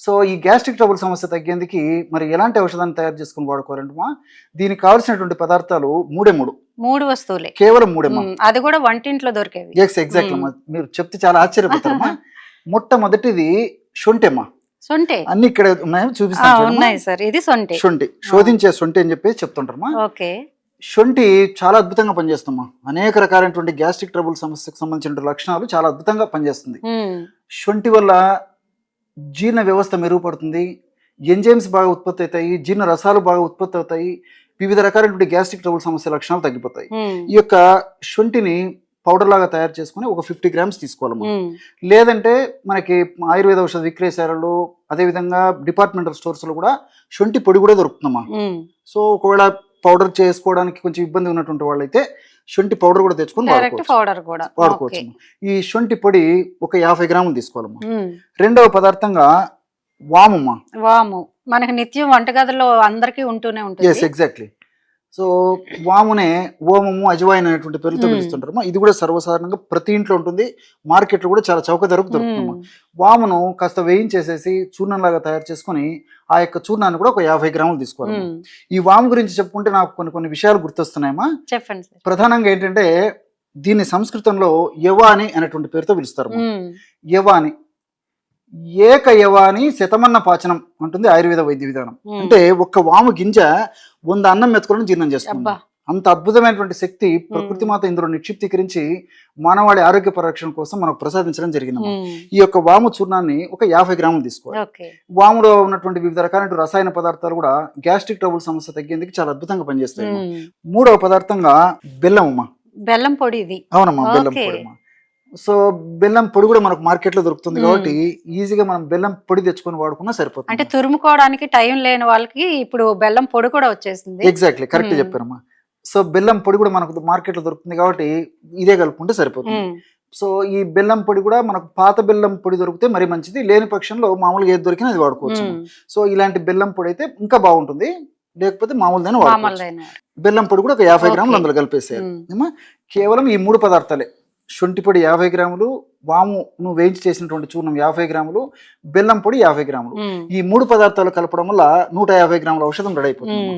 So ఈ gastric trouble సమస్య తగ్గేందుకు మరి ఎలాంటి ఔషధాన్ని తయారు చేసుకుని వాడుకోవాలంటమ్మా? దీనికి కావాల్సినటువంటి పదార్థాలు మూడే మూడు, 3 వస్తువులే. కేవలం మూడేమ్మా. అది కూడా వంటింట్లో దొరికేవి. ఎగ్జాక్ట్లీ అమ్మా, మీరు చెప్తే చాలా ఆశ్చర్యపోతారమ్మా. మొట్టమొదటిది శొంఠి అమ్మా. సొంటే అన్ని ఇక్కడ ఉన్నాయో చూపిస్తాను. ఉన్నాయి సార్, ఇది సొంటే. శొంఠి, శోధించే శొంఠి అని చెప్పేసి చెప్తుంటారమ్మా. ఓకే. శొంఠి చాలా అద్భుతంగా పనిచేస్తుందమ్మా. అనేక రకాలైనటువంటి గ్యాస్ట్రిక్ ట్రబుల్ సమస్యకు సంబంధించిన లక్షణాలు చాలా అద్భుతంగా పనిచేస్తుంది. శొంఠి వల్ల జీర్ణ వ్యవస్థ మెరుగుపడుతుంది, ఎంజైమ్స్ బాగా ఉత్పత్తి అవుతాయి, జీర్ణ రసాలు బాగా ఉత్పత్తి అవుతాయి, వివిధ రకాలైనటువంటి గ్యాస్ట్రిక్ ట్రబుల్ సమస్య లక్షణాలు తగ్గిపోతాయి. ఈ యొక్క శొంఠిని పౌడర్ లాగా తయారు చేసుకుని ఒక 50 గ్రామ్స్ తీసుకోవాలమ్మా. లేదంటే మనకి ఆయుర్వేద ఔషధ విక్రయశాలలో, అదేవిధంగా డిపార్ట్మెంటల్ స్టోర్స్ లో కూడా శొంఠి పొడి కూడా దొరుకుతుందమ్మా. సో ఒకవేళ పౌడర్ చేసుకోవడానికి కొంచెం ఇబ్బంది ఉన్నటువంటి వాళ్ళైతే శొంఠి పౌడర్ కూడా తెచ్చుకొని వాడుకోవచ్చు. ఈ శొంఠి పొడి ఒక 50 గ్రాములు తీసుకోవాలమ్మా. రెండవ పదార్థంగా వామమ్మా. వాము మనకి నిత్యం వంటగదిలో అందరికీ ఉంటూనే ఉంటుంది. Yes, exactly. సో వామునే ఓమము, అజవాయిన్ అనేటువంటి పేరుతో పిలుస్తుంటారమ్మా. ఇది కూడా సర్వసాధారణంగా ప్రతి ఇంట్లో ఉంటుంది, మార్కెట్లో కూడా చాలా చౌక ధరకు దొరుకుతుందమ్మా. వామును కాస్త వేయించేసేసి చూర్ణంలాగా తయారు చేసుకుని ఆ యొక్క చూర్ణాన్ని కూడా ఒక 50 గ్రాములు తీసుకోవాలి. ఈ వాము గురించి చెప్పుకుంటే నాకు కొన్ని విషయాలు గుర్తొస్తున్నాయమ్మా. చెప్పండి. ప్రధానంగా ఏంటంటే దీన్ని సంస్కృతంలో యవాని అనేటువంటి పేరుతో పిలుస్తారు. యవాని, ఏక యవాని శతమన్న పాచనం అంటుంది ఆయుర్వేద వైద్య విధానం. అంటే ఒక్క వాము గింజ 100 అన్నం మెతుకులను జీర్ణం చేస్తుంది. అంత అద్భుతమైనటువంటి శక్తి ప్రకృతి మాత ఇందులో నిక్షిప్తీకరించి మానవాళి ఆరోగ్య పరిరక్షణ కోసం మనకు ప్రసాదించడం జరిగింది. ఈ యొక్క వాము చూర్ణాన్ని ఒక 50 గ్రాములు తీసుకోవాలి. వాములో ఉన్నటువంటి వివిధ రకాలైన రసాయన పదార్థాలు కూడా గ్యాస్ట్రిక్ ట్రబుల్ సమస్య తగ్గేందుకు చాలా అద్భుతంగా పనిచేస్తాయి. మూడవ పదార్థంగా బెల్లం అమ్మా. బెల్లం పొడి ఇది. అవునమ్మా, బెల్లం పొడి అమ్మా. సో బెల్లం పొడి కూడా మనకు మార్కెట్ లో దొరుకుతుంది కాబట్టి ఈజీగా మనం బెల్లం పొడి తెచ్చుకొని వాడుకున్నా సరిపోతుంది. అంటే తురుముకోవడానికి టైం లేని వాళ్ళకి ఇప్పుడు బెల్లం పొడి కూడా వచ్చేసింది. Exactly, correct చెప్పారమ్మా. సో బెల్లం పొడి కూడా మనకు మార్కెట్ లో దొరుకుతుంది కాబట్టి ఇదే కలుపుకుంటే సరిపోతుంది. సో ఈ బెల్లం పొడి కూడా మనకు పాత బెల్లం పొడి దొరికితే మరి మంచిది, లేని పక్షంలో మామూలుగా ఏది దొరికినా అది వాడుకోవచ్చు. సో ఇలాంటి బెల్లం పొడి అయితే ఇంకా బాగుంటుంది, లేకపోతే మామూలుదైనా వాడుకోవచ్చు. బెల్లం పొడి కూడా ఒక 50 గ్రాములు అందులో కలిపేసేయాలి. కేవలం ఈ 3 పదార్థాలే, శొంఠి పొడి 50 గ్రాములు, వాము నువ్వు వేయించి చేసినటువంటి చూర్ణం 50 గ్రాములు, బెల్లం పొడి 50 గ్రాములు. ఈ 3 పదార్థాలు కలపడం వల్ల 150 గ్రాముల ఔషధం రెడీ అయిపోతుంది.